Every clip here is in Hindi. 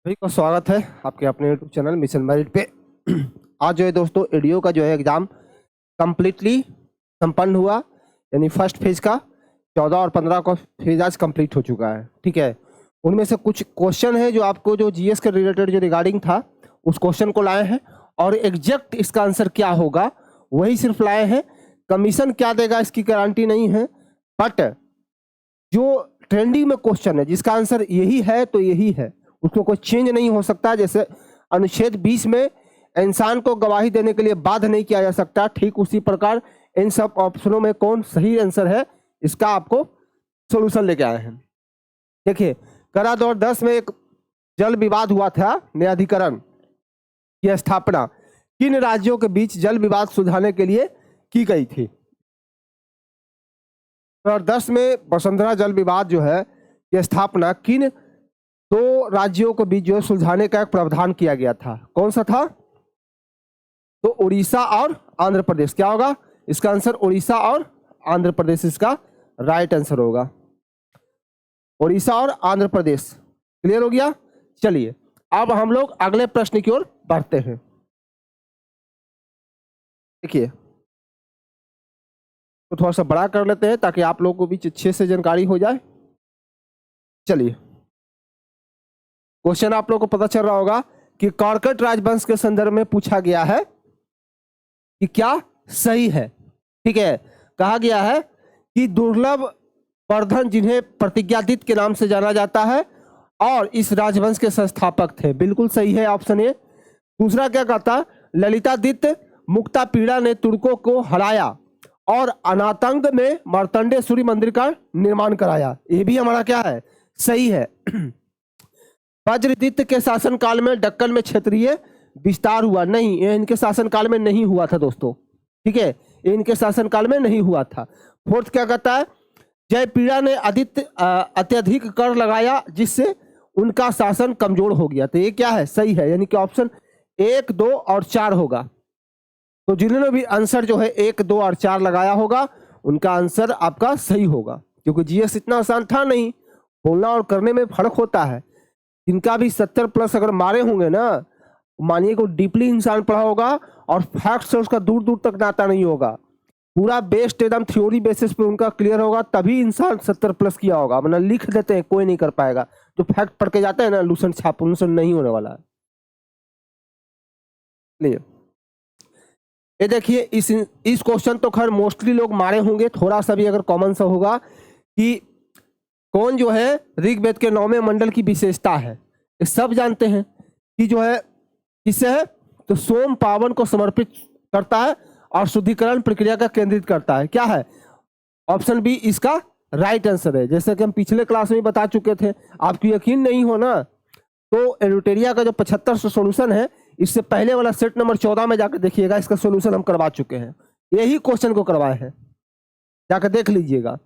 सभी को स्वागत है आपके अपने यूट्यूब चैनल मिशन मेरिट पे। आज जो है दोस्तों एडीओ का जो है एग्ज़ाम कंप्लीटली संपन्न हुआ, यानी फर्स्ट फेज का 14 और 15 का फेज आज कंप्लीट हो चुका है। ठीक है, उनमें से कुछ क्वेश्चन है जो आपको जो जीएस के रिलेटेड जो रिगार्डिंग था उस क्वेश्चन को लाए हैं और एग्जैक्ट इसका आंसर क्या होगा वही सिर्फ लाए हैं। कमीशन क्या देगा इसकी गारंटी नहीं है, बट जो ट्रेंडिंग में क्वेश्चन है जिसका आंसर यही है तो यही है, उसको कोई चेंज नहीं हो सकता। जैसे अनुच्छेद 20 में इंसान को गवाही देने के लिए बाध्य नहीं किया जा सकता, ठीक उसी प्रकार इन सब ऑप्शनों में कौन सही आंसर है इसका आपको सॉल्यूशन लेके आए हैं। देखिए, करा 2010 में एक जल विवाद हुआ था, न्यायाधिकरण की स्थापना किन राज्यों के बीच जल विवाद सुलझाने के लिए की गई थी। 2010 में वसुंधरा जल विवाद जो है की स्थापना किन दो राज्यों के बीच जो है सुलझाने का एक प्रावधान किया गया था। कौन सा था? तो उड़ीसा और आंध्र प्रदेश। क्या होगा इसका आंसर? उड़ीसा और आंध्र प्रदेश इसका राइट आंसर होगा। उड़ीसा और आंध्र प्रदेश। क्लियर हो गया? चलिए अब हम लोग अगले प्रश्न की ओर बढ़ते हैं। देखिए, तो थोड़ा सा बड़ा कर लेते हैं ताकि आप लोगों को भी अच्छे से जानकारी हो जाए। चलिए, क्वेश्चन आप लोगों को पता चल रहा होगा कि कर्कट राजवंश के संदर्भ में पूछा गया है कि क्या सही है। ठीक है, कहा गया है कि दुर्लभ वर्धन जिन्हें प्रतिज्ञादित्य के नाम से जाना जाता है और इस राजवंश के संस्थापक थे। बिल्कुल सही है, ऑप्शन ए। दूसरा क्या कहता? ललितादित्य मुक्तापीड़ा ने तुर्कों को हराया और अनातंग में मार्तंडेय सूर्य मंदिर का निर्माण कराया। ये भी हमारा क्या है? सही है। वज्रदित्य के शासनकाल में दक्कन में क्षेत्रीय विस्तार हुआ। नहीं, ये इनके शासनकाल में नहीं हुआ था दोस्तों। ठीक है, ये इनके शासनकाल में नहीं हुआ था। फोर्थ क्या कहता है? जयपीड़ा ने अत्यधिक कर लगाया जिससे उनका शासन कमजोर हो गया। तो ये क्या है? सही है, यानी कि ऑप्शन 1, 2 और 4 होगा। तो जिन्होंने भी आंसर जो है 1, 2 और 4 लगाया होगा उनका आंसर आपका सही होगा, क्योंकि जीएस इतना आसान था नहीं। बोलना और करने में फर्क होता है। इनका भी 70+ अगर मारे होंगे ना, मानिए को डीपली इंसान पढ़ा होगा और फैक्ट से उसका दूर दूर तक नाता नहीं होगा, पूरा बेस्ड एकदम थ्योरी बेसिस पे उनका क्लियर होगा, तभी इंसान 70+ किया होगा। वरना लिख देते हैं कोई नहीं कर पाएगा। जो फैक्ट पढ़ के जाता है ना, लूसन छाप लूसन नहीं होने वाला है। ये देखिए, इस क्वेश्चन तो खैर मोस्टली लोग मारे होंगे, थोड़ा सा भी अगर कॉमन सा होगा कि कौन जो है ऋग्वेद के 9वें मंडल की विशेषता है। ये सब जानते हैं कि जो है किससे है, तो सोम पावन को समर्पित करता है और शुद्धिकरण प्रक्रिया का केंद्रित करता है। क्या है? ऑप्शन बी इसका राइट आंसर है। जैसे कि हम पिछले क्लास में बता चुके थे, आपको यकीन नहीं हो ना तो एलुटेरिया का जो 75 सॉल्यूशन है, इससे पहले वाला सेट नंबर 14 में जाकर देखिएगा, इसका सॉल्यूशन हम करवा चुके हैं। यही क्वेश्चन को करवाए हैं, जाकर देख लीजिएगा।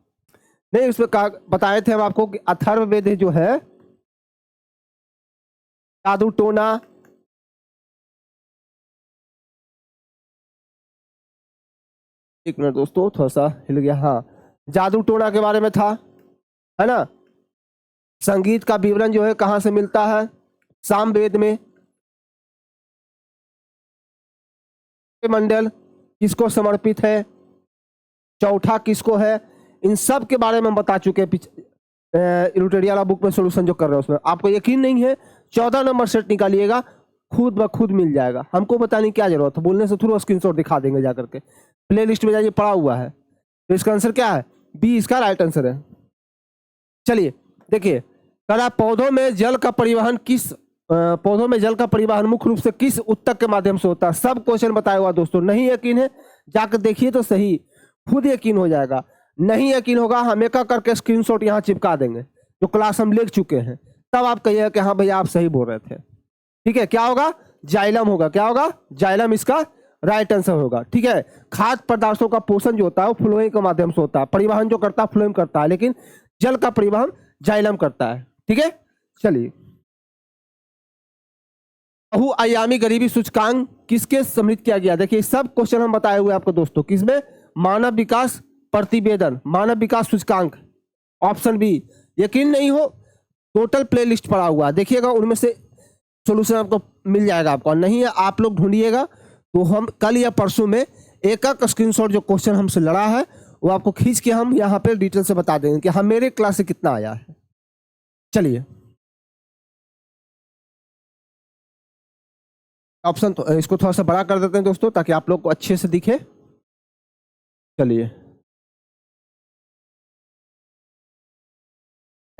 नहीं, उसमें बताए थे हम आपको कि अथर्ववेद जो है जादू टोना, एक मिनट दोस्तों थोड़ा सा हिल गया, हाँ, जादू टोना के बारे में था, है ना। संगीत का विवरण जो है कहाँ से मिलता है? सामवेद में। मंडल किसको समर्पित है? चौथा किसको है? इन सब के बारे में हम बता चुके हैं एलुटेरिया वाला बुक में सॉल्यूशन जो कर रहे हैं उसमें। आपको यकीन नहीं है, 14 नंबर सेट निकालिएगा, खुद ब खुद मिल जाएगा। हमको बताने की क्या जरूरत है, बोलने से थोड़ा स्क्रीनशॉट दिखा देंगे जाकर के। प्ले लिस्ट में जाइए, पड़ा हुआ है। तो इसका आंसर क्या है? बी इसका राइट आंसर है। चलिए देखिए, करा पौधों में जल का परिवहन मुख्य रूप से किस उत्तक के माध्यम से होता है। सब क्वेश्चन बताया हुआ दोस्तों। नहीं यकीन है जाकर देखिए तो सही, खुद यकीन हो जाएगा। नहीं यकीन होगा, हम एक करके स्क्रीनशॉट यहाँ चिपका देंगे जो क्लास हम लिख चुके हैं, तब आप कहिएगा कि हाँ भैया आप सही बोल रहे थे। ठीक है, क्या होगा? जाइलम होगा। क्या होगा? जाइलम इसका राइट आंसर होगा। ठीक है, खाद्य पदार्थों का पोषण जो होता है वो फ्लोएम के माध्यम से होता है, परिवहन जो करता है फ्लोएम करता है, लेकिन जल का परिवहन जाइलम करता है। ठीक है, चलिए, बहुआयामी गरीबी सूचकांक किसके सम्मिलित किया गया? देखिए, सब क्वेश्चन हम बताए हुए आपको दोस्तों, किसमें? मानव विकास प्रतिवेदन, मानव विकास सूचकांक, ऑप्शन बी। यकीन नहीं हो, टोटल प्लेलिस्ट पड़ा हुआ है, देखिएगा, उनमें से सोल्यूशन आपको मिल जाएगा आपको, नहीं है आप लोग ढूंढिएगा तो हम कल या परसों में एक एक स्क्रीनशॉट जो क्वेश्चन हमसे लड़ा है वो आपको खींच के हम यहाँ पे डिटेल से बता देंगे कि हम मेरे क्लास से कितना आया है। चलिए ऑप्शन तो इसको थोड़ा सा बड़ा कर देते हैं दोस्तों ताकि आप लोग को अच्छे से दिखे। चलिए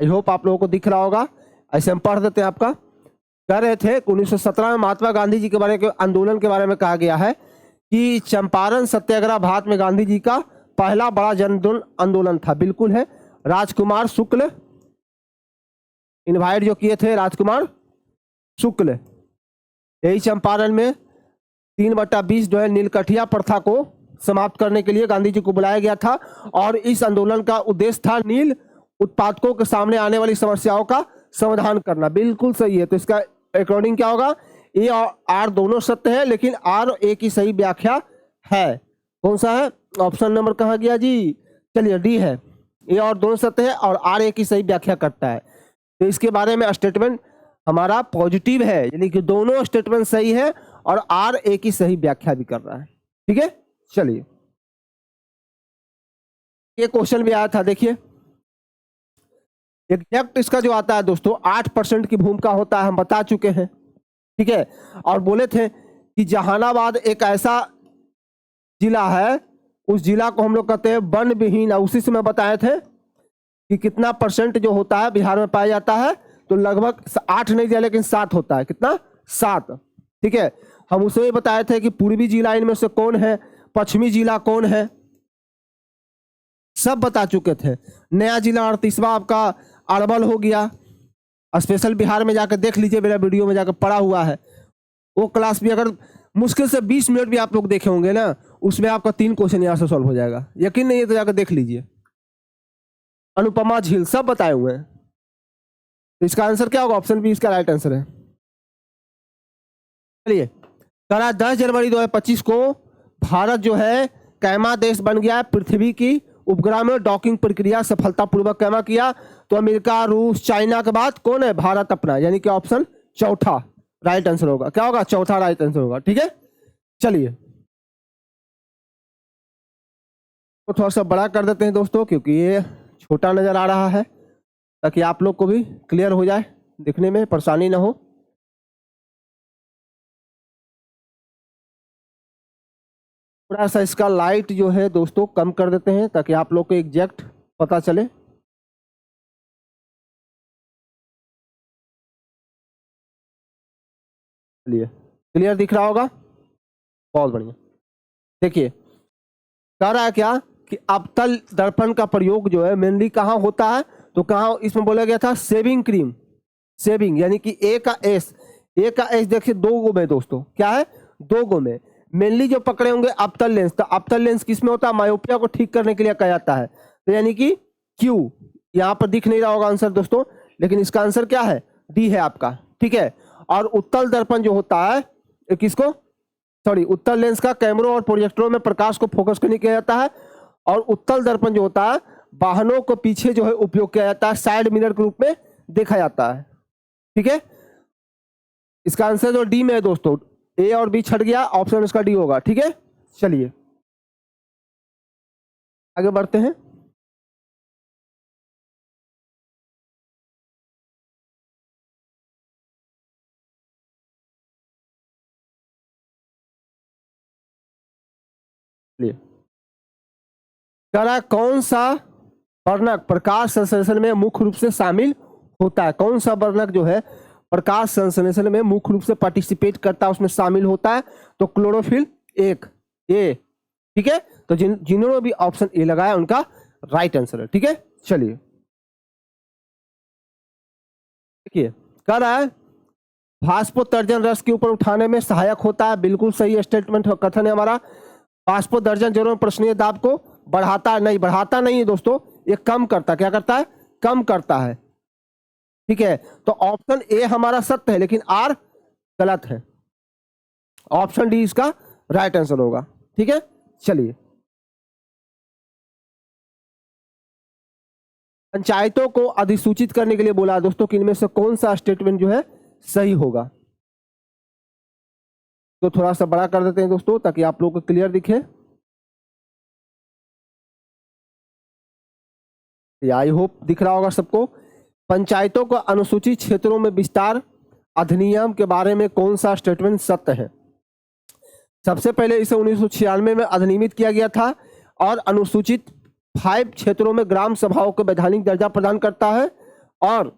आई होप आप लोगों को दिख रहा होगा। ऐसे हम पढ़ देते हैं। आपका कह रहे थे 1917 में महात्मा गांधी जी के बारे के आंदोलन के बारे में कहा गया है कि चंपारण सत्याग्रह भारत में गांधी जी का पहला बड़ा जन आंदोलन था। बिल्कुल है। राजकुमार शुक्ल इनवाइट जो किए थे, राजकुमार शुक्ल, यही चंपारण में 3/20 जो है नीलकठिया प्रथा को समाप्त करने के लिए गांधी जी को बुलाया गया था और इस आंदोलन का उद्देश्य था नील उत्पादकों के सामने आने वाली समस्याओं का समाधान करना। बिल्कुल सही है। तो इसका अकॉर्डिंग क्या होगा, ए और आर दोनों सत्य है लेकिन आर और ए की सही व्याख्या है। कौन सा है? ऑप्शन नंबर कहाँ गया जी? चलिए डी है। ए और दोनों सत्य है और आर ए की सही व्याख्या करता है। तो इसके बारे में स्टेटमेंट हमारा पॉजिटिव है, यानी कि दोनों स्टेटमेंट सही है और आर ए की सही व्याख्या भी कर रहा है। ठीक है। चलिए ये क्वेश्चन भी आया था, देखिए एग्जैक्ट इसका जो आता है दोस्तों 8% की भूमिका होता है, हम बता चुके हैं। ठीक है। और बोले थे कि जहानाबाद एक ऐसा जिला है, उस जिला को हम लोग कहते हैं वन विहीन। उसी से मैं बताए थे कि कितना परसेंट जो होता है बिहार में पाया जाता है, तो लगभग 8 नहीं दिया लेकिन 7 होता है। कितना? 7। ठीक है। हम उसे भी बताए थे कि पूर्वी जिला इनमें से कौन है, पश्चिमी जिला कौन है, सब बता चुके थे। नया जिला 38वां आपका अरवल हो गया। स्पेशल बिहार में जाकर देख लीजिए, मेरा वीडियो में जाकर पढ़ा हुआ है। वो क्लास भी अगर मुश्किल से 20 मिनट भी आप लोग देखे होंगे ना, उसमें आपका 3 क्वेश्चन यहाँ से सॉल्व हो जाएगा। यकीन नहीं है तो जाकर देख लीजिए। अनुपमा झील सब बताए हुए हैं। तो इसका आंसर क्या होगा? ऑप्शन बी इसका राइट आंसर है। चलिए करा 10 जनवरी 2025 को भारत जो है कैमा देश बन गया है। पृथ्वी की उपग्रह में डॉकिंग प्रक्रिया सफलतापूर्वक कैमा किया। तो अमेरिका, रूस, चाइना के बाद कौन है? भारत अपना, यानी कि ऑप्शन चौथा राइट आंसर होगा। क्या होगा? चौथा राइट आंसर होगा। ठीक है। चलिए तो थोड़ा सा बड़ा कर देते हैं दोस्तों, क्योंकि ये छोटा नजर आ रहा है, ताकि आप लोग को भी क्लियर हो जाए, दिखने में परेशानी ना हो। थोड़ा सा इसका लाइट जो है दोस्तों कम कर देते हैं ताकि आप लोग को एग्जैक्ट पता चले। चलिए क्लियर दिख रहा होगा, बहुत बढ़िया। देखिए कह रहा है क्या कि अवतल दर्पण का प्रयोग जो है मेनली कहाँ होता है, तो कहाँ इसमें बोला गया था? शेविंग क्रीम, शेविंग, यानी कि ए का एस देखिए 2 गो में दोस्तों, क्या है? 2 गो में मेनली जो पकड़े होंगे अवतल लेंस। तो अवतल लेंस किसमें होता है? मायोपिया को ठीक करने के लिए कहा जाता है। तो यानी कि क्यू, यहाँ पर दिख नहीं रहा होगा आंसर दोस्तों, लेकिन इसका आंसर क्या है? डी है आपका। ठीक है। और उत्तल दर्पण जो होता है किसको, सॉरी, उत्तल लेंस का कैमरों और प्रोजेक्टरों में प्रकाश को फोकस करने किया जाता है। और उत्तल दर्पण जो होता है वाहनों को पीछे जो है उपयोग किया जाता है, साइड मिरर के रूप में देखा जाता है। ठीक है। इसका आंसर जो डी में है दोस्तों, ए और बी छट गया, ऑप्शन इसका डी होगा। ठीक है। चलिए आगे बढ़ते हैं। चलिए कह रहा है कौन सा वर्णक प्रकाश संश्लेषण में मुख्य रूप से शामिल होता है? कौन सा वर्णक जो है प्रकाश संश्लेषण में मुख्य रूप से पार्टिसिपेट करता है, उसमें शामिल होता है? तो क्लोरोफिल 1 ए। ठीक है। तो जिन्होंने भी ऑप्शन ए लगाया उनका राइट आंसर है। ठीक है। चलिए देखिए कह रहा है भास्पोत्सर्जन रस के ऊपर उठाने में सहायक होता है। बिल्कुल सही स्टेटमेंट कथन है हमारा। भास्पोत्सर्जन जरूर प्रश्नीय दाब को बढ़ाता नहीं है दोस्तों, ये कम करता। क्या करता है? कम करता है। ठीक है। तो ऑप्शन ए हमारा सत्य है लेकिन आर गलत है। ऑप्शन डी इसका राइट आंसर होगा। ठीक है। चलिए पंचायतों को अधिसूचित करने के लिए बोला दोस्तों कि इनमें से कौन सा स्टेटमेंट जो है सही होगा? तो थोड़ा सा बड़ा कर देते हैं दोस्तों ताकि आप लोगों को क्लियर दिखे। आई होप दिख रहा होगा सबको। पंचायतों को अनुसूचित क्षेत्रों में विस्तार अधिनियम के बारे में कौन सा स्टेटमेंट सत्य है? सबसे पहले इसे 1996 में अधिनियमित किया गया था और अनुसूचित 5 क्षेत्रों में ग्राम सभाओं को वैधानिक दर्जा प्रदान करता है और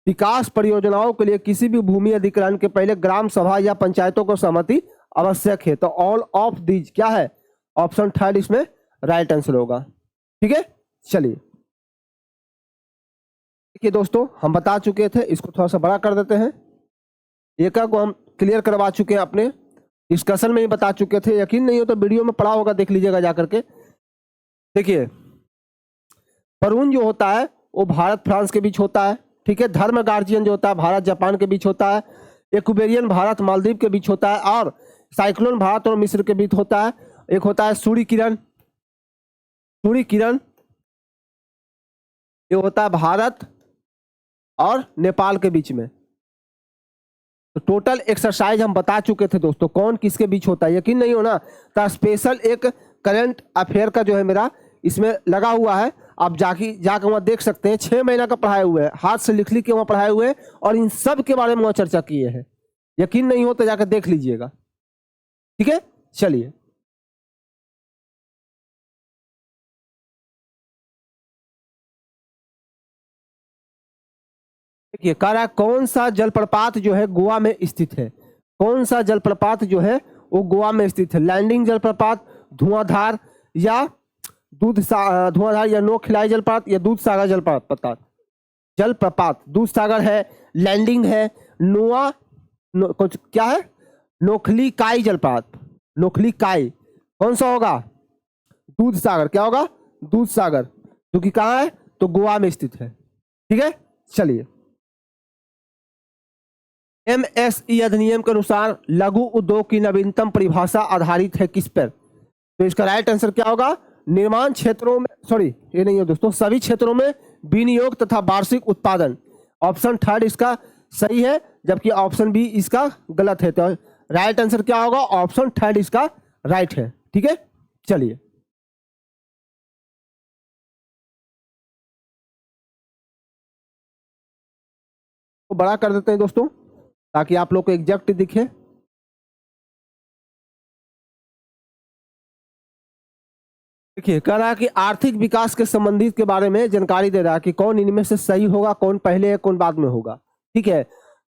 विकास परियोजनाओं के लिए किसी भी भूमि अधिग्रहण के पहले ग्राम सभा या पंचायतों को सहमति आवश्यक है। तो ऑल ऑफ दीज क्या है? ऑप्शन थर्ड इसमें राइट आंसर होगा। ठीक है, चलिए देखिए दोस्तों, हम बता चुके थे, इसको थोड़ा सा बड़ा कर देते हैं। एक को हम क्लियर करवा चुके हैं, अपने डिस्कशन में ही बता चुके थे। यकीन नहीं हो तो वीडियो में पढ़ा होगा, देख लीजिएगा जा करके। देखिए वरुण जो होता है वो भारत फ्रांस के बीच होता है। ठीक है, धर्म गार्जियन जो होता है भारत जापान के बीच होता है। एक्वेरियन भारत मालदीव के बीच होता है और साइक्लोन भारत और मिस्र के बीच होता है। एक होता है सूर्य किरण, सूर्य किरण ये होता है भारत और नेपाल के बीच में। तो टोटल एक्सरसाइज हम बता चुके थे दोस्तों, कौन किसके बीच होता है। यकीन नहीं हो ना तो स्पेशल एक करंट अफेयर का जो है मेरा इसमें लगा हुआ है, आप जाकर वहाँ देख सकते हैं। 6 महीना का पढ़ाए हुए हैं, हाथ से लिख के वहाँ पढ़ाए हुए हैं और इन सब के बारे में वहाँ चर्चा किए हैं। यकीन नहीं हो तो जाकर देख लीजिएगा। ठीक है, चलिए देखिए कह रहा है कौन सा जलप्रपात जो है गोवा में स्थित है? कौन सा जलप्रपात जो है वो गोवा में स्थित है? लैंडिंग जलप्रपात, धुआंधार या धुआंधार या नो खिलाई जलप्रपात या दूध सागर जलप्रपात? जलप्रपात दूध सागर है, लैंडिंग है, कुछ क्या है, नोखली काई जलप्रपात, नोखली काई। कौन सा होगा? दूध सागर। क्या होगा? दूध सागर, जो कि कहाँ है? तो गोवा में स्थित है। ठीक है, चलिए एमएसई अधिनियम के अनुसार लघु उद्योग की नवीनतम परिभाषा आधारित है किस पर? तो इसका राइट आंसर क्या होगा? निर्माण क्षेत्रों में, सॉरी ये नहीं है दोस्तों, सभी क्षेत्रों में विनियोग तथा वार्षिक उत्पादन। ऑप्शन थर्ड इसका सही है, जबकि ऑप्शन बी इसका गलत है। तो राइट आंसर क्या होगा? ऑप्शन थर्ड इसका राइट है। ठीक है, चलिए तो बड़ा कर देते हैं दोस्तों ताकि आप लोग को एग्जैक्ट दिखे। देखिए कह रहा है कि आर्थिक विकास के संबंधित के बारे में जानकारी दे रहा है कि कौन इनमें से सही होगा, कौन पहले है कौन बाद में होगा। ठीक है,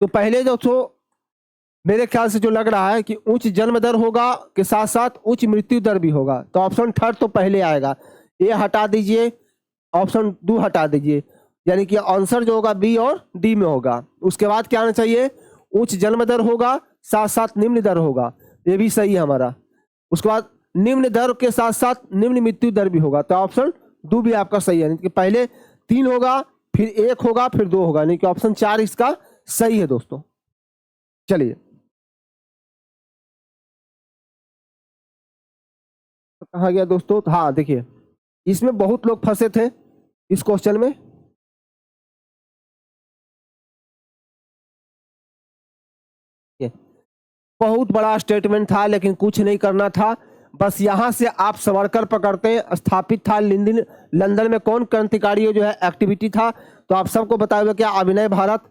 तो पहले जो तो मेरे ख्याल से जो लग रहा है कि उच्च जन्म दर होगा के साथ साथ उच्च मृत्यु दर भी होगा। तो ऑप्शन थर्ड तो पहले आएगा, ए हटा दीजिए, ऑप्शन 2 हटा दीजिए, यानी कि आंसर जो होगा बी और डी में होगा। उसके बाद क्या आना चाहिए? उच्च जन्म दर होगा साथ साथ निम्न दर होगा, ये भी सही है हमारा। उसके बाद निम्न दर के साथ साथ निम्न मृत्यु दर भी होगा, तो ऑप्शन 2 भी आपका सही है। कि पहले 3 होगा, फिर 1 होगा, फिर 2 होगा, नहीं कि ऑप्शन 4 इसका सही है दोस्तों। चलिए तो कहा गया दोस्तों, हाँ देखिए इसमें बहुत लोग फंसे थे इस क्वेश्चन में। बहुत बड़ा स्टेटमेंट था लेकिन कुछ नहीं करना था, बस यहां से आप सवरकर पकड़ते हैं। स्थापित था लंदन में कौन क्रांतिकारी जो है एक्टिविटी था? तो आप सबको बताया हुआ क्या? अभिनय भारत।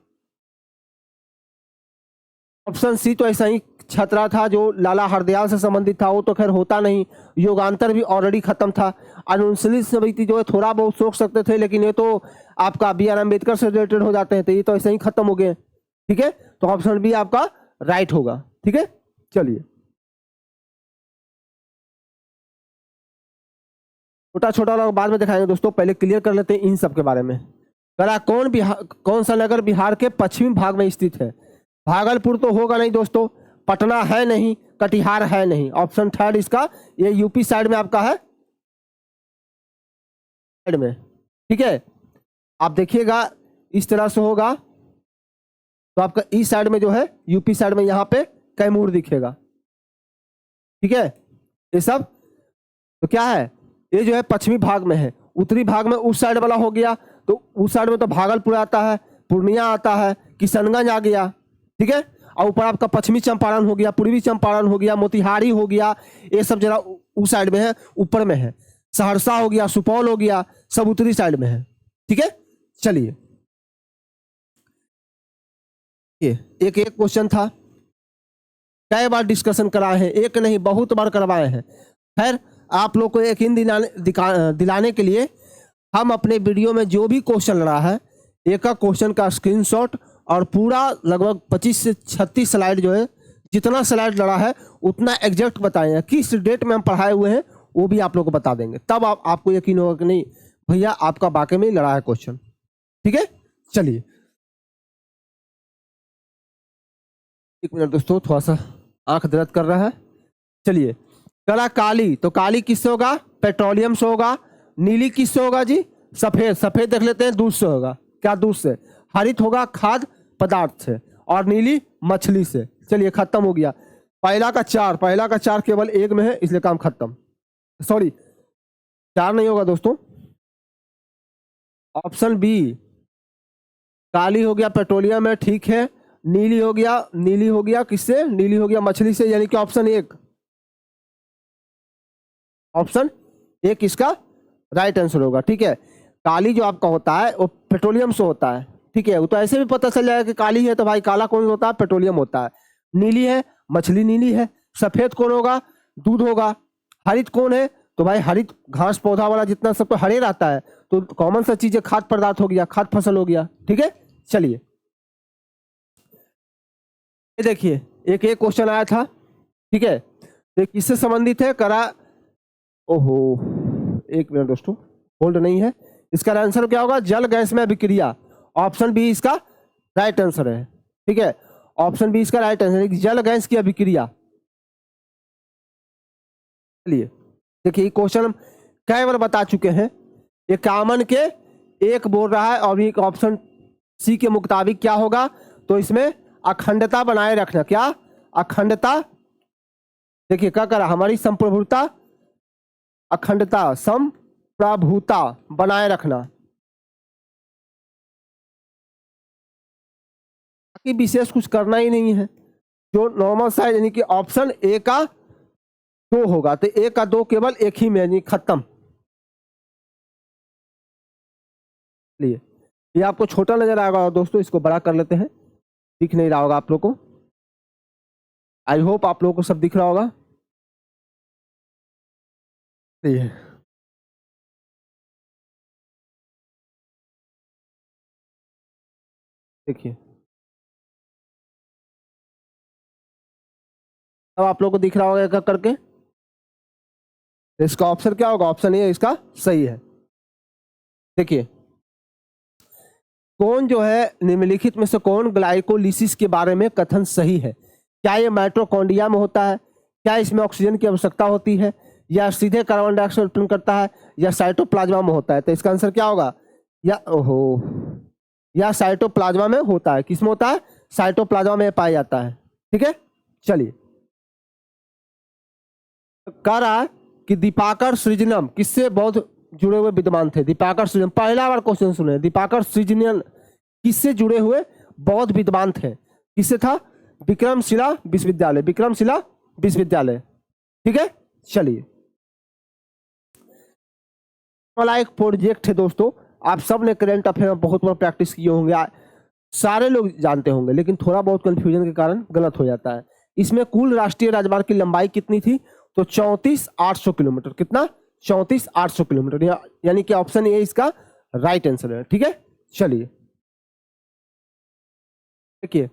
ऑप्शन सी तो ऐसा ही छतरा था जो लाला हरदयाल से संबंधित था, वो तो खैर होता नहीं। योगांतर भी ऑलरेडी खत्म था। अनुसूचित समिति जो है थोड़ा बहुत सोच सकते थे, लेकिन ये तो आपका BR अम्बेडकर से रिलेटेड हो जाते हैं, तो ये तो ऐसे ही खत्म हो गए। ठीक है, तो ऑप्शन बी आपका राइट होगा। ठीक है, चलिए छोटा छोटा लोग बाद में दिखाएंगे दोस्तों, पहले क्लियर कर लेते हैं इन सब के बारे में। करा कौन सा नगर बिहार के पश्चिमी भाग में स्थित है? भागलपुर तो होगा नहीं दोस्तों, पटना है नहीं, कटिहार है नहीं। ऑप्शन थर्ड इसका, ये यूपी साइड में आपका है, साइड में। ठीक है, आप देखिएगा इस तरह से होगा, तो आपका ईस्ट साइड में जो है यूपी साइड में यहाँ पे कैमूर दिखेगा। ठीक है, ये सब तो क्या है, ये जो है पश्चिमी भाग में है। उत्तरी भाग में उस साइड वाला हो गया, तो उस साइड में तो भागलपुर आता है, पूर्णिया आता है, किशनगंज आ गया। ठीक है, और ऊपर आपका पश्चिमी चंपारण हो गया, पूर्वी चंपारण हो गया, मोतिहारी हो गया, ये सब जरा उस साइड में है, ऊपर में है। सहरसा हो गया, सुपौल हो गया, सब उत्तरी साइड में है। ठीक है, चलिए ये एक एक क्वेश्चन था, कई बार डिस्कशन कराए हैं, एक नहीं बहुत बार करवाए हैं। खैर आप लोग को यकीन दिलाने के लिए हम अपने वीडियो में जो भी क्वेश्चन लड़ा है, एक क्वेश्चन का स्क्रीनशॉट और पूरा लगभग 25 से 36 स्लाइड जो है, जितना स्लाइड लड़ा है उतना एग्जैक्ट बताएंगे, किस डेट में हम पढ़ाए हुए हैं वो भी आप लोग को बता देंगे। तब आपको यकीन होगा कि नहीं भैया आपका वाकई में लड़ा है क्वेश्चन। ठीक है, चलिए एक मिनट दोस्तों, थोड़ा सा आंख दर्द कर रहा है। चलिए, कला काली, तो काली किससे होगा? पेट्रोलियम से होगा। नीली किससे होगा जी? सफेद, सफेद देख लेते हैं, दूध से होगा। क्या दूध से? हरित होगा खाद्य पदार्थ से, और नीली मछली से। चलिए खत्म हो गया। पहला का चार केवल एक में है, इसलिए काम खत्म। सॉरी 4 नहीं होगा दोस्तों, ऑप्शन बी काली हो गया पेट्रोलियम है, ठीक है। नीली हो गया किससे? नीली हो गया मछली से, यानी कि ऑप्शन एक इसका राइट आंसर होगा। ठीक है, काली जो आपका होता है वो पेट्रोलियम से होता है। ठीक है, वो तो ऐसे भी पता चल जाएगा कि काली है तो भाई काला कौन होता है? पेट्रोलियम होता है। नीली है, मछली नीली है। सफेद कौन होगा? दूध होगा। हरित कौन है? तो भाई हरित घास पौधा वाला जितना सब तो हरे रहता है, तो कॉमन सा चीज है, खाद्य पदार्थ हो गया, खाद्य फसल हो गया। ठीक है, चलिए ये देखिए एक क्वेश्चन आया था। ठीक है, ये किससे संबंधित है? ओहो एक मिनट दोस्तों, होल्ड नहीं है। इसका आंसर क्या होगा? जल गैस में अभिक्रिया। ऑप्शन बी इसका राइट आंसर है। ठीक है, ऑप्शन बी इसका राइट आंसर है, जल गैस की अभिक्रिया। चलिए देखिए क्वेश्चन हम कई बार बता चुके हैं। ये कॉमन के एक बोल रहा है, और एक ऑप्शन सी के मुताबिक क्या होगा? तो इसमें अखंडता बनाए रखना। क्या? अखंडता। देखिए क्या करा? हमारी संप्रभुता, अखंडता, संप्रभुता बनाए रखना। बाकी विशेष कुछ करना ही नहीं है। जो नॉर्मल साइज यानी कि ऑप्शन ए का 2 होगा, तो ए का 2 केवल एक ही में, यानी खत्म। लिए ये आपको छोटा नजर आएगा दोस्तों, इसको बड़ा कर लेते हैं। दिख नहीं रहा होगा आप लोग को, आई होप आप लोगों को सब दिख रहा होगा। ये देखिए अब आप लोग को दिख रहा होगा एक एक करके। इसका ऑप्शन क्या होगा? ऑप्शन ए इसका सही है। देखिए कौन जो है निम्नलिखित में से कौन ग्लाइकोलिसिस के बारे में कथन सही है? क्या ये माइटोकॉन्ड्रिया में होता है? क्या इसमें ऑक्सीजन की आवश्यकता होती है? या सीधे कार्बन डाइऑक्साइड उत्पन्न करता है? या साइटोप्लाज्मा में होता है? तो इसका आंसर क्या होगा? या साइटोप्लाज्मा में होता है। किसमें होता है? साइटोप्लाज्मा में पाया जाता है। ठीक है, चलिए कह रहा है कि दीपाकर सृजनम किससे बहुत जुड़े हुए विद्वान थे? दीपाकर सृजनम, पहला बार क्वेश्चन सुने। दीपाकर सृजनम किससे जुड़े हुए बहुत विद्वान थे? किससे था? विक्रमशिला विश्वविद्यालय, विक्रमशिला विश्वविद्यालय। ठीक है, चलिए वाला एक प्रोजेक्ट है दोस्तों, आप सब ने करंट अफेयर में बहुत बार प्रैक्टिस किए होंगे, सारे लोग जानते होंगे, लेकिन थोड़ा बहुत कंफ्यूजन के कारण गलत हो जाता है। इसमें कुल राष्ट्रीय राजमार्ग की लंबाई कितनी थी? तो 34,800 किलोमीटर। कितना? 34,800 किलोमीटर, यानी कि ऑप्शन ए इसका राइट आंसर है। ठीक है, चलिए देखिए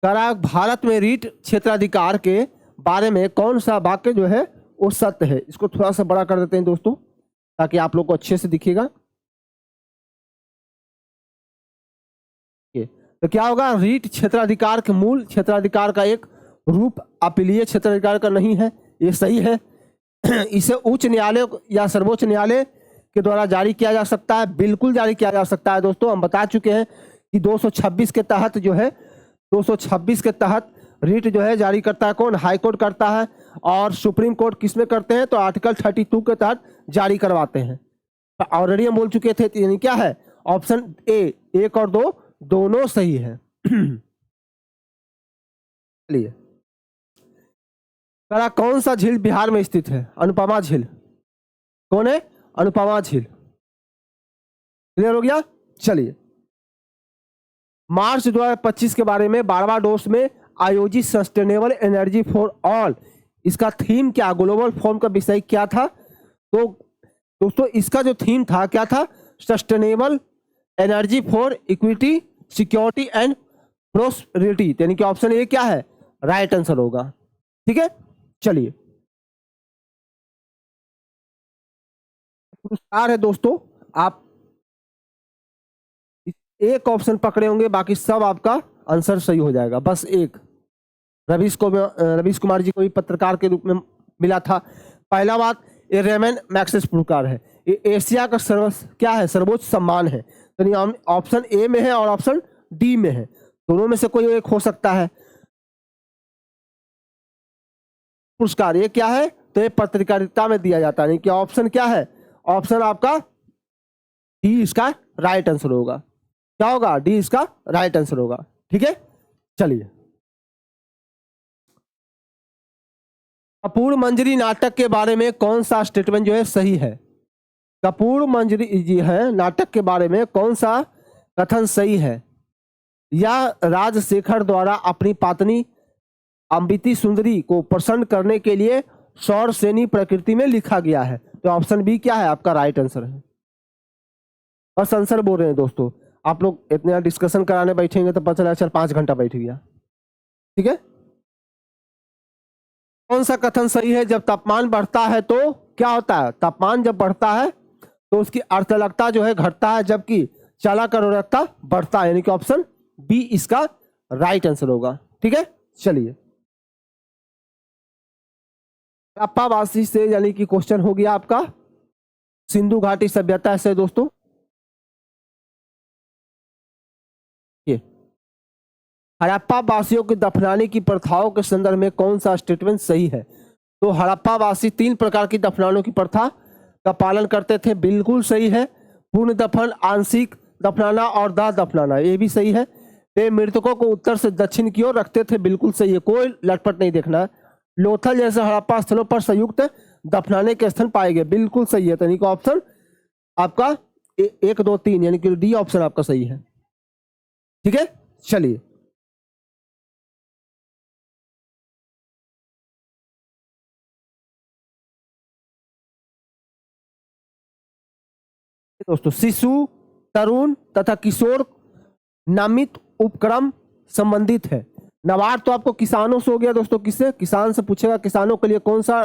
भारत में रीट क्षेत्राधिकार के बारे में कौन सा वाक्य जो है वो सत्य है? इसको थोड़ा सा बड़ा कर देते हैं दोस्तों, ताकि आप लोग को अच्छे से दिखेगा। तो क्या होगा? रीट क्षेत्राधिकार के मूल क्षेत्राधिकार का एक रूप अपीलीय क्षेत्राधिकार का नहीं है, ये सही है। इसे उच्च न्यायालय या सर्वोच्च न्यायालय के द्वारा जारी किया जा सकता है, बिल्कुल जारी किया जा सकता है दोस्तों। हम बता चुके हैं कि 226 के तहत जो है, 226 के तहत रीट जो है जारी करता है कौन? हाई कोर्ट करता है। और सुप्रीम कोर्ट किसमें करते हैं? तो आर्टिकल 32 के तहत जारी करवाते हैं। ऑलरेडी हम बोल चुके थे, यानी क्या है? ऑप्शन ए, 1 और 2 दोनों सही है। चलिए, करा कौन सा झील बिहार में स्थित है? अनुपमा झील। कौन है? अनुपमा झील। क्लियर हो गया? चलिए, मार्च 2025 के बारे में बारबाडोस में आयोजित सस्टेनेबल एनर्जी फॉर ऑल, इसका थीम क्या, ग्लोबल फोरम का विषय क्या था? तो दोस्तों इसका जो थीम था क्या था? Sustainable energy for equity, security and prosperity, यानी कि ऑप्शन ए क्या है? राइट आंसर होगा। ठीक है, चलिए, पुरस्कार है दोस्तों, आप एक ऑप्शन पकड़े होंगे, बाकी सब आपका आंसर सही हो जाएगा, बस एक। रवीश कुमार जी को भी पत्रकार के रूप में मिला था। पहला बात, ये रेमन मैग्सेसे पुरस्कार है, ये एशिया का क्या है? सर्वोच्च सम्मान है। तो ऑप्शन ए में है और ऑप्शन डी में है, दोनों में से कोई एक हो सकता है। पुरस्कार ये क्या है? तो ये पत्रकारिता में दिया जाता है, नहीं कि ऑप्शन क्या है? ऑप्शन आपका डी इसका राइट आंसर होगा। क्या होगा? डी इसका राइट आंसर होगा। ठीक है, चलिए, कपूर मंजरी नाटक के बारे में कौन सा स्टेटमेंट जो है सही है? कपूर मंजरी जी है नाटक के बारे में कौन सा कथन सही है? या राजशेखर द्वारा अपनी पत्नी अम्बिती सुंदरी को प्रसन्न करने के लिए सौर सेनी प्रकृति में लिखा गया है? तो ऑप्शन बी क्या है? आपका राइट आंसर है। बस आंसर बोल रहे हैं दोस्तों, आप लोग इतना डिस्कशन कराने बैठेंगे तो पता चला 4-5 घंटा बैठ गया। ठीक है, कौन सा कथन सही है? जब तापमान बढ़ता है तो क्या होता है? तापमान जब बढ़ता है तो उसकी अर्धलकता जो है घटता है, जबकि चालक अर्धलकता बढ़ता है, यानी कि ऑप्शन बी इसका राइट आंसर होगा। ठीक है, चलिए, हड़प्पावासी से यानी कि क्वेश्चन हो गया आपका सिंधु घाटी सभ्यता से दोस्तों। ये हड़प्पा वासियों के दफनाने की प्रथाओं के संदर्भ में कौन सा स्टेटमेंट सही है? तो हड़प्पा वासी 3 प्रकार की दफनाने की प्रथा का पालन करते थे, बिल्कुल सही है। पूर्ण दफन, आंशिक दफनाना और दाह दफनाना, ये भी सही है। वे मृतकों को उत्तर से दक्षिण की ओर रखते थे, बिल्कुल सही है, कोई लटपट नहीं देखना है। लोथल जैसे हड़प्पा स्थलों पर संयुक्त दफनाने के स्थल पाए गए, बिल्कुल सही है। यानी कि ऑप्शन आपका 1, 2, 3 यानी कि डी ऑप्शन आपका सही है। ठीक है, चलिए, दोस्तों शिशु, तरुण तथा किशोर नामित उपक्रम संबंधित है। नाबार्ड तो आपको किसानों से हो गया दोस्तों, किससे? किसान से पूछेगा किसानों के लिए कौन सा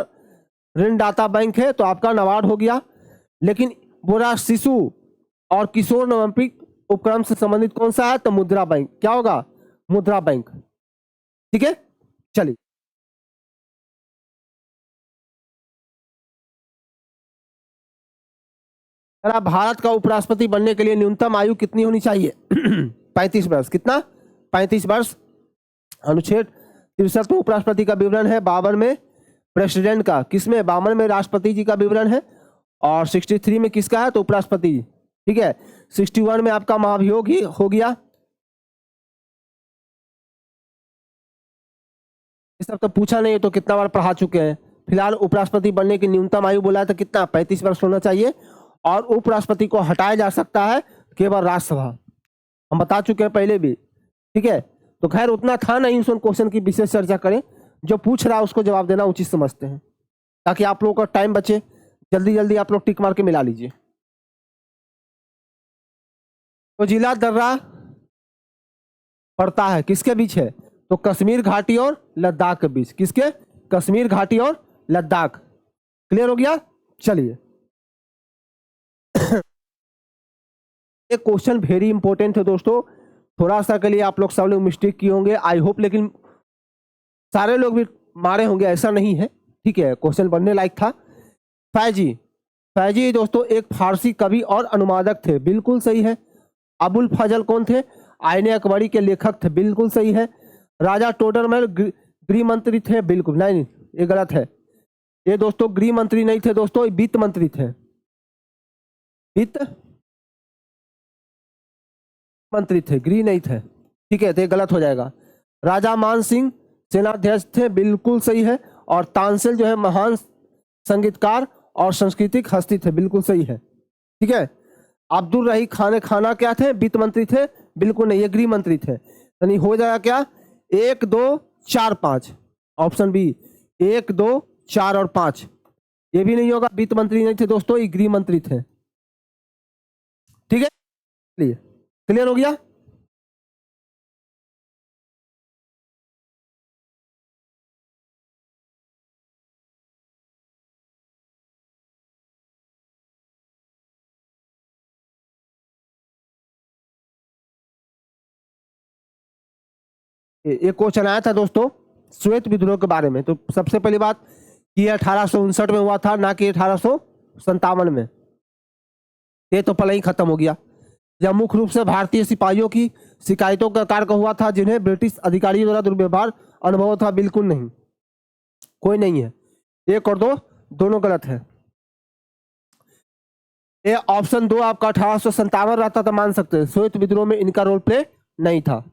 ऋणदाता बैंक है, तो आपका नाबार्ड हो गया। लेकिन बोला शिशु और किशोर नामित उपक्रम से संबंधित कौन सा है? तो मुद्रा बैंक। क्या होगा? मुद्रा बैंक। ठीक है, चलिए, भारत का उपराष्ट्रपति बनने के लिए न्यूनतम आयु कितनी होनी चाहिए? 35 वर्ष। कितना? 35 वर्ष। अनुच्छेद 63 में उपराष्ट्रपति का विवरण है, 52 में प्रेसिडेंट का, किसमें? 52 में राष्ट्रपति जी का विवरण है और 63 में किसका है? तो उपराष्ट्रपति जी। ठीक है, 61 में आपका महाभियोग ही हो गया। ये सब तो पूछा नहीं, तो कितना बार पढ़ा चुके हैं। फिलहाल उपराष्ट्रपति बनने की न्यूनतम आयु बोला है तो कितना? 35 वर्ष होना चाहिए। और उपराष्ट्रपति को हटाया जा सकता है केवल राज्यसभा, हम बता चुके हैं पहले भी। ठीक है, तो खैर उतना था नहीं उस क्वेश्चन की विशेष चर्चा करें, जो पूछ रहा है उसको जवाब देना उचित समझते हैं, ताकि आप लोगों का टाइम बचे। जल्दी जल्दी आप लोग टिक मार के मिला लीजिए। तो जिला दर्रा पड़ता है किसके बीच है? तो कश्मीर घाटी और लद्दाख के बीच। किसके? कश्मीर घाटी और लद्दाख। क्लियर हो गया? चलिए, एक क्वेश्चन वेरी इंपॉर्टेंट है दोस्तों, थोड़ा सा के लिए आप लोग सब लोग मिस्टेक किए होंगे, आई होप, लेकिन सारे लोग भी मारे होंगे ऐसा नहीं है। ठीक है, क्वेश्चन बनने लायक था। फैजी, फैजी दोस्तों एक फारसी कवि और अनुवादक थे, बिल्कुल सही है। अबुल फजल कौन थे? आईने अकबरी के लेखक थे, बिल्कुल सही है। राजा टोडरमल गृह मंत्री थे, बिल्कुल नहीं, ये गलत है। ये दोस्तों गृह मंत्री नहीं थे दोस्तों, ये वित्त मंत्री थे, वित्त मंत्री थे, गृह नहीं थे। ठीक है, तो ये गलत हो जाएगा। राजा मान सिंह सेनाध्यक्ष थे, बिल्कुल सही है। और तानसेन जो है महान संगीतकार और सांस्कृतिक हस्ती थे, बिल्कुल सही है। ठीक है। अब्दुल रही खाने खाना क्या थे? वित्त मंत्री थे, बिल्कुल नहीं, ये गृह मंत्री थे। यानी हो जाएगा क्या? 1 2 4 5, ऑप्शन बी 1 2 4 और 5। ये भी नहीं होगा, वित्त मंत्री नहीं थे दोस्तों, ये गृह मंत्री थे। ठीक है, क्लियर हो गया। एक क्वेश्चन आया था दोस्तों श्वेत विद्रोह के बारे में। तो सबसे पहली बात, ये 1859 में हुआ था, ना कि 1857 में। ये तो पहले ही खत्म हो गया। यह मुख्य रूप से भारतीय सिपाहियों की शिकायतों का कारण हुआ था, जिन्हें ब्रिटिश अधिकारियों द्वारा दुर्व्यवहार अनुभव था। बिल्कुल नहीं, कोई नहीं है। 1 और 2 दोनों गलत है। ये ऑप्शन 2 आपका 1857 रहता तो मान सकते हैं, श्वेत विद्रोह में इनका रोल प्ले नहीं था।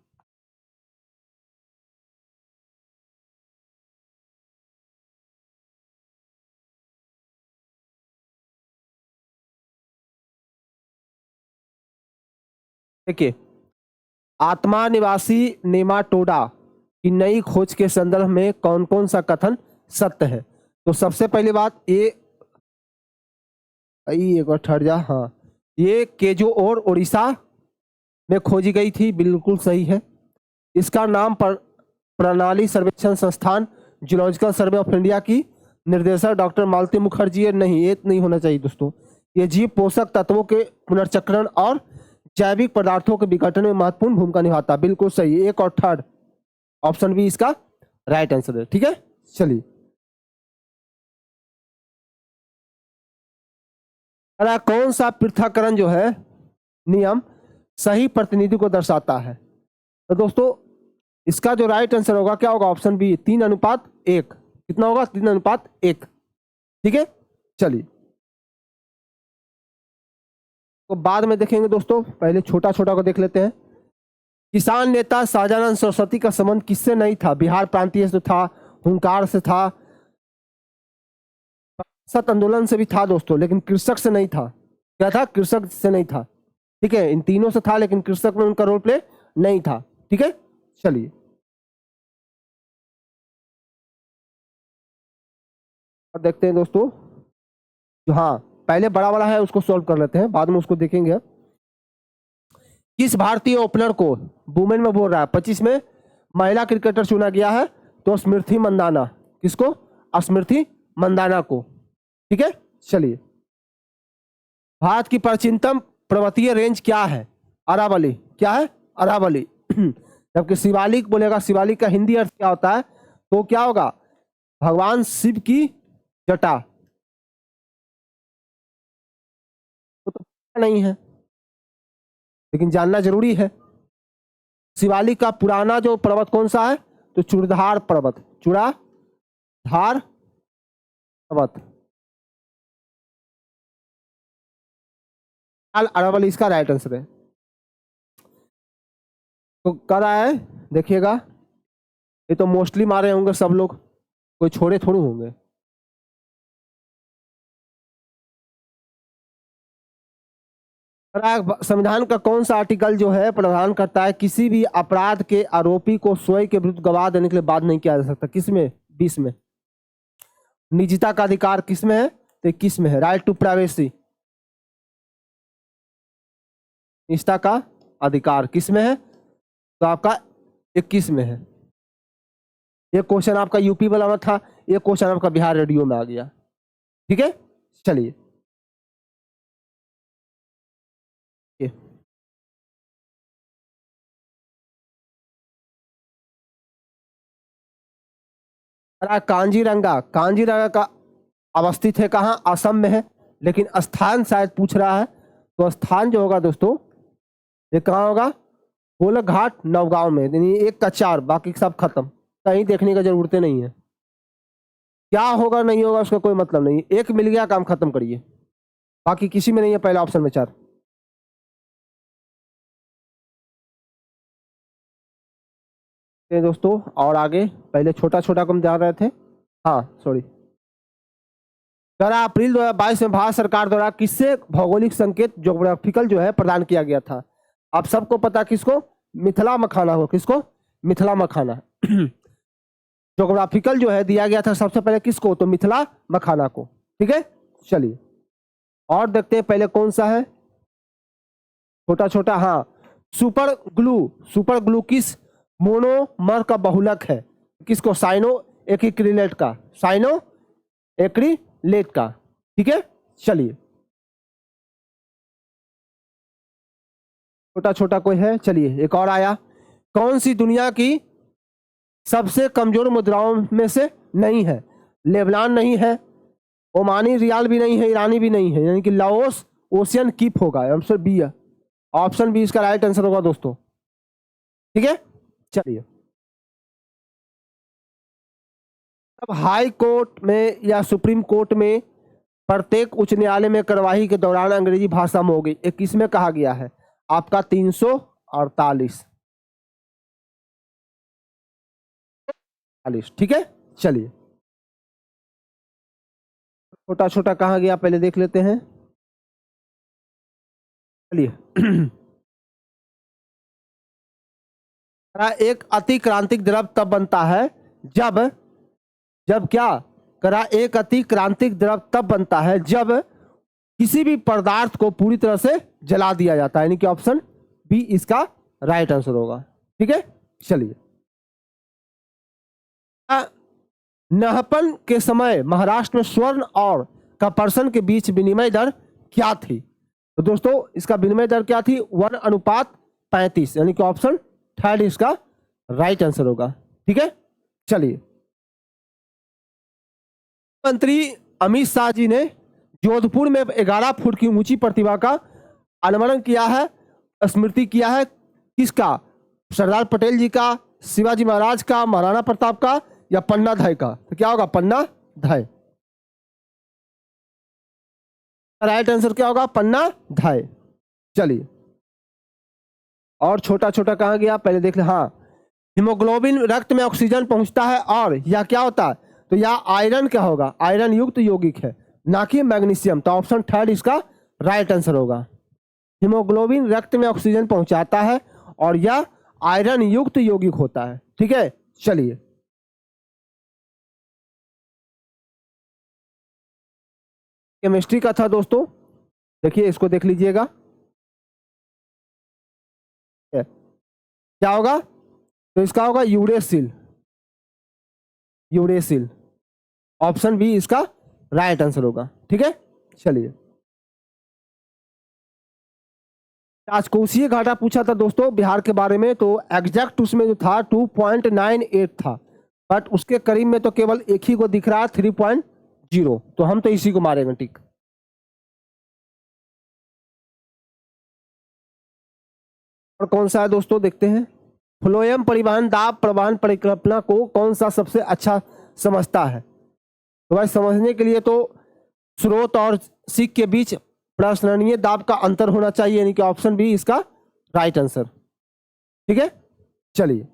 देखिए, आत्मा निवासी नेमाटोडा की नई खोज के संदर्भ में कौन कौन सा कथन सत्य है? तो सबसे पहली बात, ये एक बार ठहर जा, हाँ, ये केजो और उड़ीसा में खोजी गई थी, बिल्कुल सही है। इसका नाम प्रणाली सर्वेक्षण संस्थान जूलॉजिकल सर्वे ऑफ इंडिया की निर्देशक डॉक्टर मालती मुखर्जी है। नहीं, ये नहीं होना चाहिए दोस्तों। ये जीव पोषक तत्वों के पुनर्चक्रण और जैविक पदार्थों के विघटन में महत्वपूर्ण भूमिका निभाता है, बिल्कुल सही। 1 और 3 ऑप्शन बी इसका राइट आंसर है। ठीक है, चलिए। अरे कौन सा पृथक्करण जो है नियम सही प्रतिनिधि को दर्शाता है? तो दोस्तों इसका जो राइट आंसर होगा क्या होगा? Option B 3:1। कितना होगा? 3:1। ठीक है, चलिए, तो बाद में देखेंगे दोस्तों, पहले छोटा छोटा को देख लेते हैं। किसान नेता शाहजानंद सरस्वती का संबंध किससे नहीं था? बिहार प्रांतीय से था, हुंकार से था, सत आंदोलन से भी था दोस्तों, लेकिन कृषक से नहीं था। क्या था? कृषक से नहीं था। ठीक है, इन तीनों से था, लेकिन कृषक में उनका रोल प्ले नहीं था। ठीक है, चलिए, और देखते हैं दोस्तों। जो हाँ पहले बड़ा वाला है उसको सॉल्व कर लेते हैं, बाद में उसको देखेंगे। किस भारतीय ओपनर को वुमेन में बोल रहा है 25 में महिला क्रिकेटर चुना गया है? तो स्मृति मंदाना। किसको? स्मृति मंदाना को। ठीक है, चलिए। भारत की प्राचीनतम पर्वतीय रेंज क्या है? अरावली। क्या है? अरावली। जबकि शिवालिक बोलेगा, शिवालिक का हिंदी अर्थ क्या होता है? तो क्या होगा? भगवान शिव की जटा। तो नहीं है, लेकिन जानना जरूरी है। शिवालिक का पुराना जो पर्वत कौन सा है? तो चूड़धार पर्वत। चूड़ाधार पर्वत, अरावली इसका राइट आंसर है। तो कर रहा है, देखिएगा। ये तो मोस्टली मारे होंगे सब लोग, कोई छोड़े थोड़े होंगे। संविधान का कौन सा आर्टिकल जो है प्रावधान करता है किसी भी अपराध के आरोपी को स्वयं के विरुद्ध गवाह देने के लिए बाध्य नहीं किया जा सकता? किसमें? 20 में। निजता का अधिकार किसमें है? तो 21 में है, राइट टू प्राइवेसी। निजता का अधिकार किसमें है? तो आपका 21 में है। ये क्वेश्चन आपका यूपी वाला में था, ये क्वेश्चन आपका बिहार रेडियो में आ गया। ठीक है, चलिए। कांजीरंगा, कांजीरंगा का अवस्थित है कहाँ? असम में है, लेकिन स्थान शायद पूछ रहा है। तो स्थान जो होगा दोस्तों, ये कहाँ होगा? गोलकघाट नवगांव में। यानी 1 का 4, बाकी सब खत्म, कहीं देखने का जरूरत नहीं है। क्या होगा नहीं होगा उसका कोई मतलब नहीं, एक मिल गया काम खत्म करिए। बाकी किसी में नहीं है पहला ऑप्शन में 4। ये दोस्तों और आगे पहले छोटा छोटा कम जा रहे थे। हाँ सॉरी, 12 अप्रैल 2022 में भारत सरकार द्वारा किससे भौगोलिक संकेत ज्योग्राफिकल जो है प्रदान किया गया था? आप सबको पता किसको? मिथिला मखाना हो, किसको? मिथिला मखाना ज्योग्राफिकल जो है दिया गया था सबसे पहले किसको? तो मिथिला मखाना को। ठीक है, चलिए और देखते हैं पहले कौन सा है छोटा छोटा। हाँ, सुपर ग्लू किस मोनोमर का बहुलक है? किसको? साइनो एक्रिलेट का, साइनो एक्रिलेट का। ठीक है, चलिए छोटा छोटा कोई है। चलिए एक और आया, कौन सी दुनिया की सबसे कमजोर मुद्राओं में से नहीं है? लेबनान नहीं है, ओमानी रियाल भी नहीं है, ईरानी भी नहीं है, यानी कि लाओस ओशियन कीप होगा। आंसर बी है, ऑप्शन बी इसका राइट आंसर होगा दोस्तों। ठीक है, चलिए अब हाई कोर्ट में या सुप्रीम कोर्ट में प्रत्येक उच्च न्यायालय में कार्यवाही के दौरान अंग्रेजी भाषा में होगी, एक किसमें कहा गया है? आपका 348। ठीक है, चलिए छोटा छोटा कहा गया पहले देख लेते हैं। चलिए एक अतिक्रांतिक द्रव तब बनता है जब जब क्या? करा एक अतिक्रांतिक द्रव तब बनता है जब किसी भी पदार्थ को पूरी तरह से जला दिया जाता है, यानी कि ऑप्शन बी इसका राइट आंसर होगा। ठीक है, चलिए नहपन के समय महाराष्ट्र में स्वर्ण और कपर्सन के बीच विनिमय दर क्या थी? तो दोस्तों इसका विनिमय दर क्या थी? 1:35, यानी कि ऑप्शन थर्ड इसका राइट आंसर होगा। ठीक है, चलिए मंत्री अमित शाह जी ने जोधपुर में 11 फुट की ऊंची प्रतिमा का अनावरण किया है, स्मृति किया है किसका? सरदार पटेल जी का, शिवाजी महाराज का, महाराणा प्रताप का या पन्ना धाय का? तो क्या होगा? पन्ना धाय। राइट आंसर क्या होगा? पन्ना धाय। चलिए और छोटा छोटा कहा गया पहले देख ले। हाँ, हीमोग्लोबिन रक्त में ऑक्सीजन पहुंचता है और यह क्या होता है? तो यह आयरन क्या होगा? आयरन युक्त यौगिक है, ना कि मैग्नीशियम। तो ऑप्शन थर्ड इसका राइट आंसर होगा। हीमोग्लोबिन रक्त में ऑक्सीजन पहुंचाता है और यह आयरन युक्त यौगिक होता है। ठीक है, चलिए केमिस्ट्री का था दोस्तों, देखिए इसको देख लीजिएगा क्या होगा? तो इसका होगा यूरेसिल। यूरेसिल ऑप्शन बी इसका राइट आंसर होगा। ठीक है, चलिए राजकोषीय घाटा पूछा था दोस्तों बिहार के बारे में, तो एग्जैक्ट उसमें जो था 2.98 था, बट उसके करीब में तो केवल एक ही को दिख रहा है 3.0, तो हम तो इसी को मारेंगे टिक। और कौन सा है दोस्तों देखते हैं। फ्लोएम परिवहन दाब प्रवाहन परिकल्पना को कौन सा सबसे अच्छा समझता है? तो भाई समझने के लिए तो स्रोत और सीख के बीच प्रश्ननीय दाब का अंतर होना चाहिए, यानी कि ऑप्शन बी इसका राइट आंसर। ठीक है, चलिए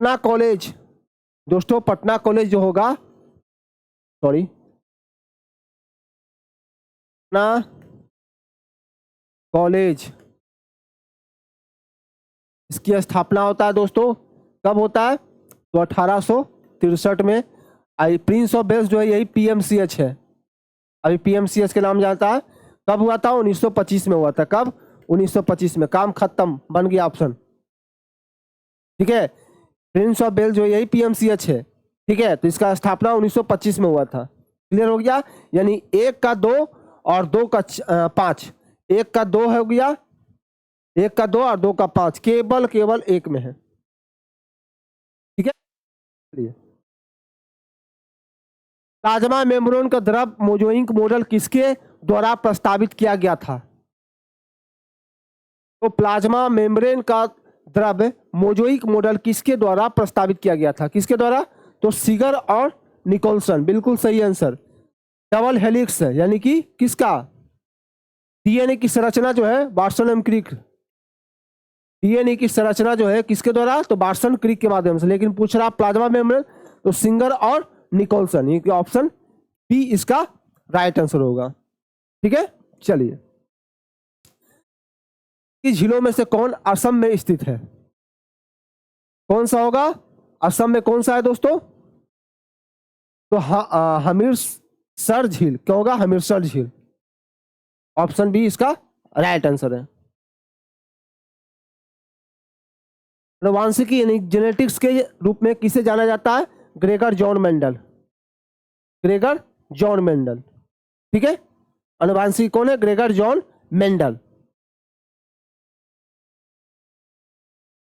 पटना कॉलेज दोस्तों, पटना कॉलेज जो होगा, सॉरी पटना कॉलेज, इसकी स्थापना होता है दोस्तों कब होता है? तो 1863 में। प्रिंस ऑफ वेल्स जो है यही पीएमसीएच है, अभी पीएमसीएच के नाम जानता है। कब हुआ था? 1925 में हुआ था। कब? 1925 में। काम खत्म, बन गया ऑप्शन। ठीक है, प्रिंस ऑफ वेल्स जो यही पीएमसीएच है। ठीक है, तो इसका स्थापना 1925 में हुआ था। क्लियर हो गया? यानी 1 का 2 और 2 का 5, 1 का 2 हो गया, 1 का 2 और 2 का 5, केवल एक में है। ठीक है, प्लाज्मा मेम्ब्रेन का द्रव मोज़ेइक मॉडल किसके द्वारा प्रस्तावित किया गया था? तो प्लाज्मा मेम्ब्रेन का द्रव मोज़ेइक मॉडल किसके द्वारा प्रस्तावित किया गया था? किसके द्वारा? तो सीगर और निकोलसन, बिल्कुल सही आंसर। डबल हेलिक्स यानी कि किसका? डीएनए की संरचना जो है वाटसन एंड क्रिक डीएनए की संरचना जो है किसके द्वारा, तो वाटसन क्रिक के माध्यम से। लेकिन पूछ रहा प्लाज्मा मेम्ब्रेन तो सिंगर और निकोलसन, ये ऑप्शन बी इसका राइट आंसर होगा। ठीक है, चलिए। झीलों में से कौन असम में स्थित है, कौन सा होगा, असम में कौन सा है दोस्तों, तो हमीरसर झील, क्या होगा, हमीरसर झील, ऑप्शन बी इसका राइट आंसर है। आनुवांशिकी यानी जेनेटिक्स के रूप में किसे जाना जाता है, Gregor John Mendel, Gregor John Mendel. ठीक है, आनुवांशिकी कौन है, ग्रेगर जॉन मेंडल।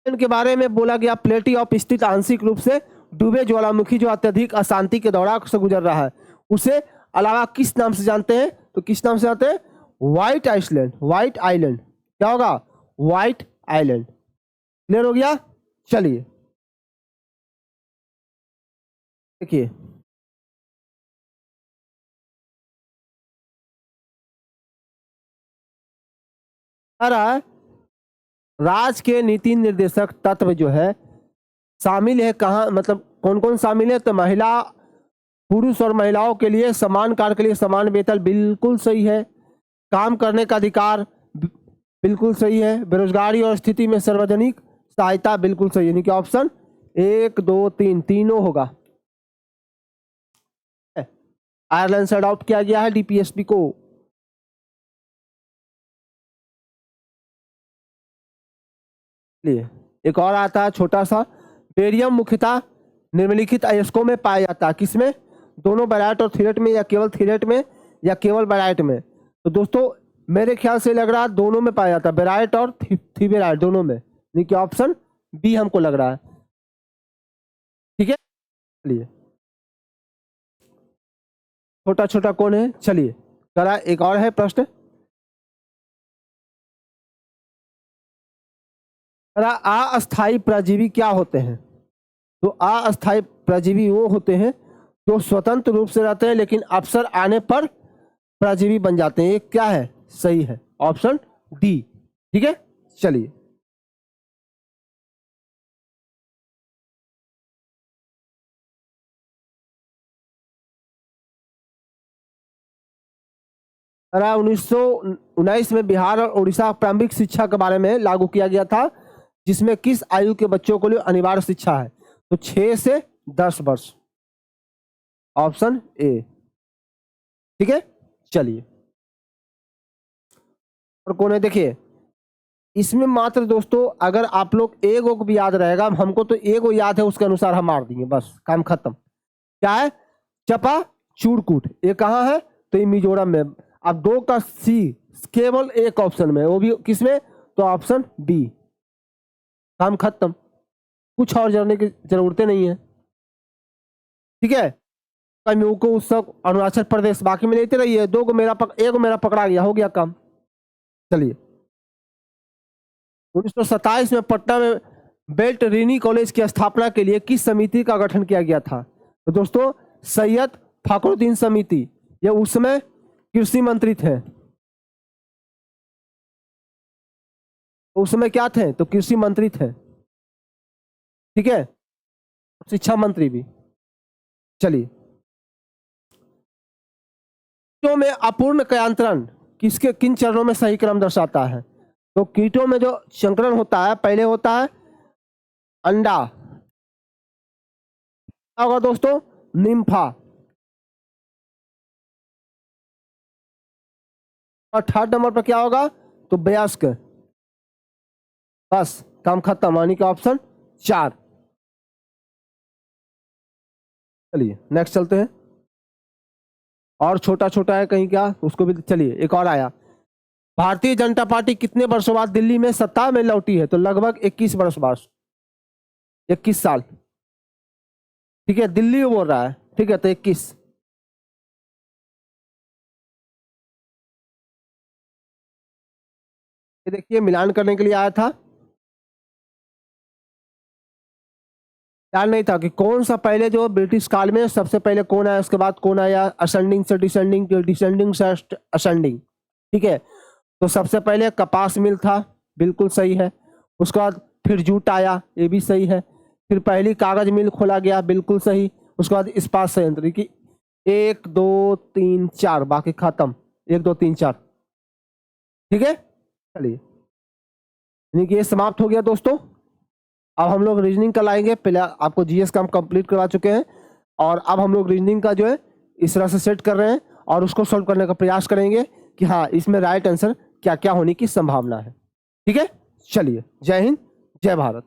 के बारे में बोला गया, प्लेटी ऑफ स्थित आंशिक रूप से डूबे ज्वालामुखी जो अत्यधिक अशांति के दौरान से गुजर रहा है, उसे अलावा किस नाम से जानते हैं, तो किस नाम से जानते हैं, व्हाइट आइसलैंड, व्हाइट आइलैंड, क्या होगा, व्हाइट आइलैंड। क्लियर हो गया, चलिए देखिए। राज के नीति निर्देशक तत्व जो है शामिल है कहाँ, मतलब कौन कौन शामिल है, तो महिला, पुरुष और महिलाओं के लिए समान कार्य के लिए समान वेतन, बिल्कुल सही है। काम करने का अधिकार, बिल्कुल सही है। बेरोजगारी और स्थिति में सार्वजनिक सहायता, बिल्कुल सही है, यानी कि ऑप्शन 1 2 3 तीनों होगा। आयरलैंड से अडॉप्ट किया गया है डीपीएसपी को। लिए एक और आता है छोटा सा, बेरियम मुख्यतः निम्नलिखित अयस्कों में पाया जाता है, किसमें, दोनों बैराइट और थीरेट में, या केवल थीरेट में, या केवल बैराइट में, तो दोस्तों मेरे ख्याल से लग रहा है दोनों में पाया जाता है, बैराइट और थीबेराइट दोनों में, यानी कि ऑप्शन बी हमको लग रहा है। ठीक है, चलिए छोटा छोटा कौन है, चलिए करा, एक और है प्रश्न। अस्थाई परजीवी क्या होते हैं, तो अस्थाई परजीवी वो होते हैं जो स्वतंत्र रूप से रहते हैं लेकिन अवसर आने पर परजीवी बन जाते हैं। ये क्या है, सही है, ऑप्शन डी। ठीक है, चलिए। धारा 1919 में बिहार और उड़ीसा प्रारंभिक शिक्षा के बारे में लागू किया गया था, जिसमें किस आयु के बच्चों के लिए अनिवार्य शिक्षा है, तो 6 से 10 वर्ष, ऑप्शन ए। ठीक है, चलिए और कौन है, देखिए इसमें मात्र दोस्तों अगर आप लोग एगो को भी याद रहेगा, हमको तो एगो याद है उसके अनुसार हम मार देंगे, बस काम खत्म। क्या है, चपा चूड़कूट, ये कहाँ है, तो ये मिजोरम में। अब 2 का सी केवल एक ऑप्शन में, वो भी किसमें, तो ऑप्शन बी, काम खत्म, कुछ और जानने की जरूरत नहीं है। ठीक है, को उत्सव अरुणाचल प्रदेश, बाकी में लेते रहिए, 2 को मेरा एक मेरा पकड़ा गया, हो गया काम। चलिए 1927 में पटना में बेल्ट रीनी कॉलेज की स्थापना के लिए किस समिति का गठन किया गया था, तो दोस्तों सैयद फाखरुद्दीन समिति, ये उस समय कृषि मंत्री थे, उस समय क्या थे, तो कृषि मंत्री थे। ठीक है, शिक्षा मंत्री भी। चलिए, कीटों में अपूर्ण कयांतरण किसके किन चरणों में सही क्रम दर्शाता है, तो कीटों में जो संकरण होता है पहले होता है अंडा, क्या होगा दोस्तों, निम्फा, और 3rd नंबर पर क्या होगा, तो वयस्क। बस काम खत्म, यानी कि ऑप्शन 4। चलिए नेक्स्ट चलते हैं, और छोटा छोटा है कहीं क्या, उसको भी चलिए। एक और आया, भारतीय जनता पार्टी कितने वर्षों बाद दिल्ली में सत्ता में लौटी है, तो लगभग 21 वर्ष बाद, 21 साल। ठीक है, दिल्ली बोल रहा है, ठीक है, तो 21। ये देखिए मिलान करने के लिए आया था, ध्यान नहीं था कि कौन सा पहले, जो ब्रिटिश काल में सबसे पहले कौन आया, उसके बाद कौन आया, असेंडिंग से डिसेंडिंग, डिसेंडिंग से असेंडिंग। ठीक है, तो सबसे पहले कपास मिल था, बिल्कुल सही है। उसके बाद फिर जूट आया, ये भी सही है। फिर पहली कागज मिल खोला गया, बिल्कुल सही। उसके बाद इस्पात संयंत्र की 1 2 3 4, बाकी खत्म। 1 2 3 4, ठीक है। चलिए, यानी कि ये समाप्त हो गया दोस्तों। अब हम लोग रीजनिंग का लाएंगे। पहले आपको जीएस का हम कंप्लीट करवा चुके हैं, और अब हम लोग रीजनिंग का जो है इस तरह से सेट कर रहे हैं और उसको सॉल्व करने का प्रयास करेंगे कि हाँ इसमें राइट आंसर क्या क्या होने की संभावना है। ठीक है, चलिए, जय हिंद, जय भारत।